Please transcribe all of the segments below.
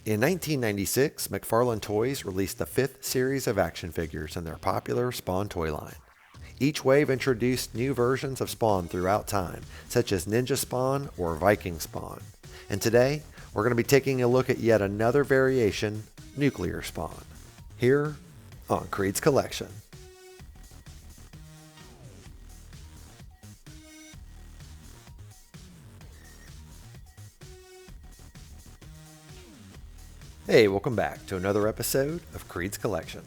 In 1996, McFarlane Toys released the fifth series of action figures in their popular Spawn toy line. Each wave introduced new versions of Spawn throughout time, such as Ninja Spawn or Viking Spawn. And today, we're going to be taking a look at yet another variation, Nuclear Spawn, here on Creed's Collection. Hey, welcome back to another episode of Creed's Collection.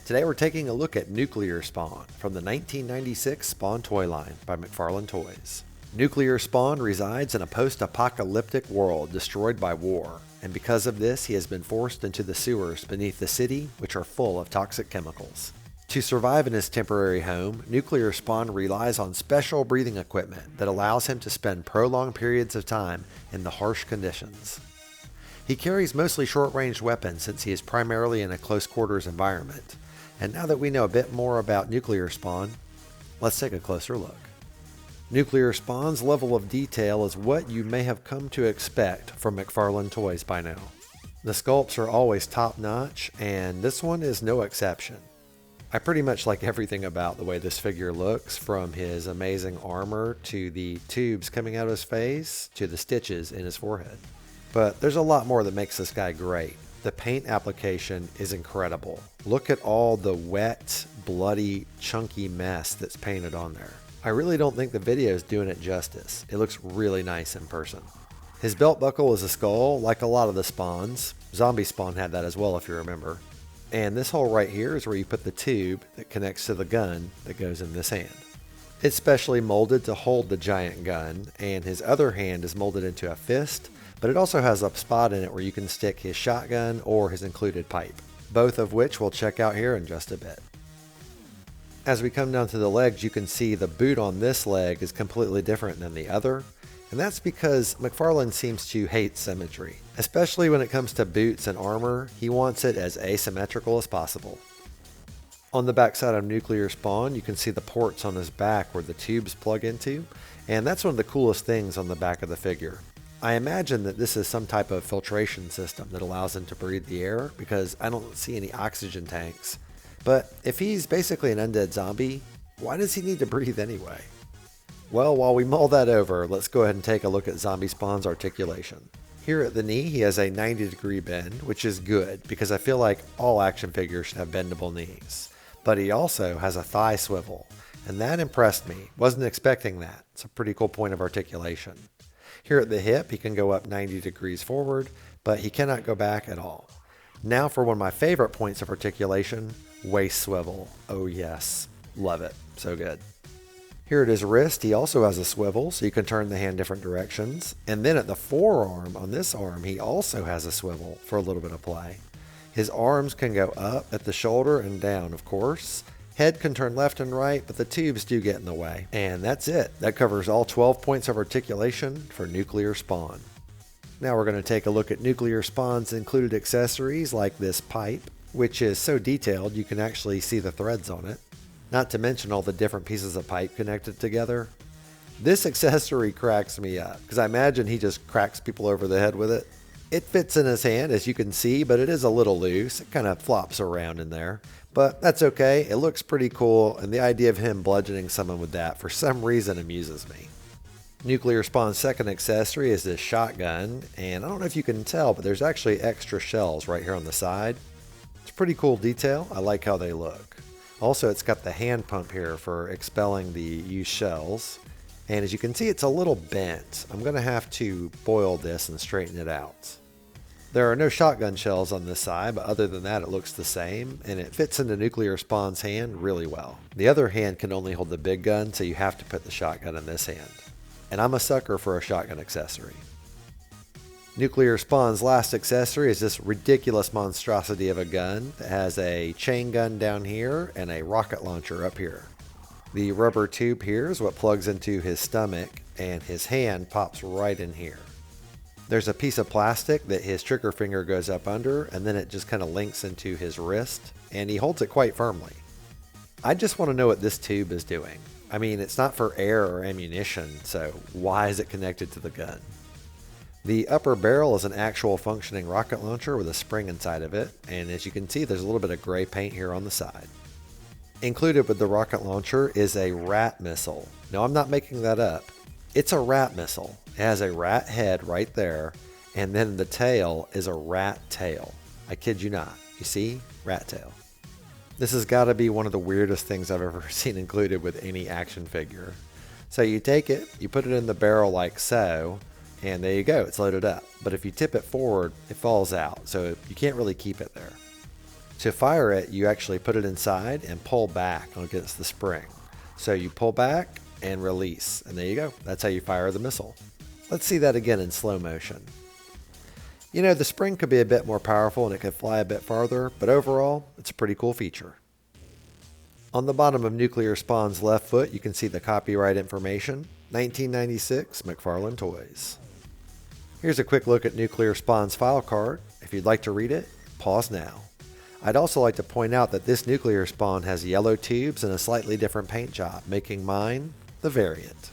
Today we're taking a look at Nuclear Spawn from the 1996 Spawn toy line by McFarlane Toys. Nuclear Spawn resides in a post-apocalyptic world destroyed by war, and because of this he has been forced into the sewers beneath the city, which are full of toxic chemicals. To survive in his temporary home, Nuclear Spawn relies on special breathing equipment that allows him to spend prolonged periods of time in the harsh conditions. He carries mostly short-range weapons since he is primarily in a close-quarters environment. And now that we know a bit more about Nuclear Spawn, let's take a closer look. Nuclear Spawn's level of detail is what you may have come to expect from McFarlane Toys by now. The sculpts are always top-notch, and this one is no exception. I pretty much like everything about the way this figure looks, from his amazing armor to the tubes coming out of his face to the stitches in his forehead. But there's a lot more that makes this guy great. The paint application is incredible. Look at all the wet, bloody, chunky mess that's painted on there. I really don't think the video is doing it justice. It looks really nice in person. His belt buckle is a skull, like a lot of the Spawns. Zombie Spawn had that as well, if you remember. And this hole right here is where you put the tube that connects to the gun that goes in this hand. It's specially molded to hold the giant gun, and his other hand is molded into a fist, but it also has a spot in it where you can stick his shotgun or his included pipe, both of which we'll check out here in just a bit. As we come down to the legs, you can see the boot on this leg is completely different than the other, and that's because McFarlane seems to hate symmetry. Especially when it comes to boots and armor, he wants it as asymmetrical as possible. On the back side of Nuclear Spawn, you can see the ports on his back where the tubes plug into, and that's one of the coolest things on the back of the figure. I imagine that this is some type of filtration system that allows him to breathe the air, because I don't see any oxygen tanks. But if he's basically an undead zombie, why does he need to breathe anyway? Well, while we mull that over, let's go ahead and take a look at Zombie Spawn's articulation. Here at the knee, he has a 90-degree bend, which is good, because I feel like all action figures should have bendable knees. But he also has a thigh swivel, and that impressed me. Wasn't expecting that. It's a pretty cool point of articulation. Here at the hip, he can go up 90 degrees forward, but he cannot go back at all. Now for one of my favorite points of articulation, waist swivel. Oh yes, love it, so good. Here at his wrist, he also has a swivel, so you can turn the hand different directions. And then at the forearm, on this arm, he also has a swivel for a little bit of play. His arms can go up at the shoulder and down, of course. Head can turn left and right, but the tubes do get in the way. And that's it. That covers all 12 points of articulation for Nuclear Spawn. Now we're going to take a look at Nuclear Spawn's included accessories like this pipe, which is so detailed you can actually see the threads on it. Not to mention all the different pieces of pipe connected together. This accessory cracks me up, because I imagine he just cracks people over the head with it. It fits in his hand, as you can see, but it is a little loose. It kind of flops around in there. But that's okay, it looks pretty cool, and the idea of him bludgeoning someone with that for some reason amuses me. Nuclear Spawn's second accessory is this shotgun, and I don't know if you can tell, but there's actually extra shells right here on the side. It's a pretty cool detail, I like how they look. Also, it's got the hand pump here for expelling the used shells, and as you can see, it's a little bent. I'm going to have to boil this and straighten it out. There are no shotgun shells on this side, but other than that it looks the same, and it fits into Nuclear Spawn's hand really well. The other hand can only hold the big gun, so you have to put the shotgun in this hand. And I'm a sucker for a shotgun accessory. Nuclear Spawn's last accessory is this ridiculous monstrosity of a gun that has a chain gun down here and a rocket launcher up here. The rubber tube here is what plugs into his stomach, and his hand pops right in here. There's a piece of plastic that his trigger finger goes up under, and then it just kind of links into his wrist, and he holds it quite firmly. I just want to know what this tube is doing. I mean, it's not for air or ammunition, so why is it connected to the gun? The upper barrel is an actual functioning rocket launcher with a spring inside of it, and as you can see, there's a little bit of gray paint here on the side. Included with the rocket launcher is a rat missile. No, I'm not making that up. It's a rat missile. It has a rat head right there, and then the tail is a rat tail. I kid you not. You see? Rat tail. This has got to be one of the weirdest things I've ever seen included with any action figure. So you take it, you put it in the barrel like so, and there you go, it's loaded up. But if you tip it forward, it falls out, so you can't really keep it there. To fire it, you actually put it inside and pull back against the spring. So you pull back and release, and there you go. That's how you fire the missile. Let's see that again in slow motion. You know, the spring could be a bit more powerful and it could fly a bit farther, but overall, it's a pretty cool feature. On the bottom of Nuclear Spawn's left foot, you can see the copyright information, 1996 McFarlane Toys. Here's a quick look at Nuclear Spawn's file card. If you'd like to read it, pause now. I'd also like to point out that this Nuclear Spawn has yellow tubes and a slightly different paint job, making mine the variant.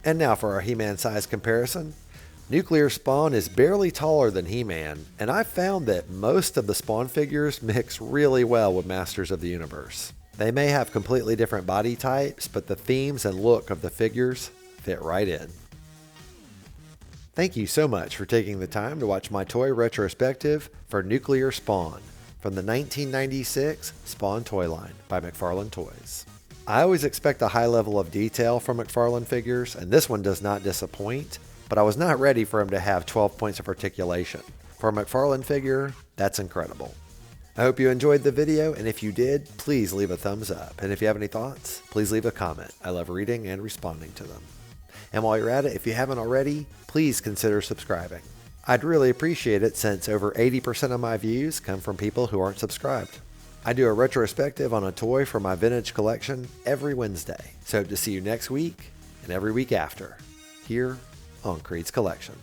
And now for our He-Man size comparison. Nuclear Spawn is barely taller than He-Man, and I've found that most of the Spawn figures mix really well with Masters of the Universe. They may have completely different body types, but the themes and look of the figures fit right in. Thank you so much for taking the time to watch my toy retrospective for Nuclear Spawn from the 1996 Spawn toy line by McFarlane Toys. I always expect a high level of detail from McFarlane figures, and this one does not disappoint, but I was not ready for him to have 12 points of articulation. For a McFarlane figure, that's incredible. I hope you enjoyed the video, and if you did, please leave a thumbs up. And if you have any thoughts, please leave a comment. I love reading and responding to them. And while you're at it, if you haven't already, please consider subscribing. I'd really appreciate it since over 80% of my views come from people who aren't subscribed. I do a retrospective on a toy for my vintage collection every Wednesday. So hope to see you next week and every week after, here on KREED'S Collection.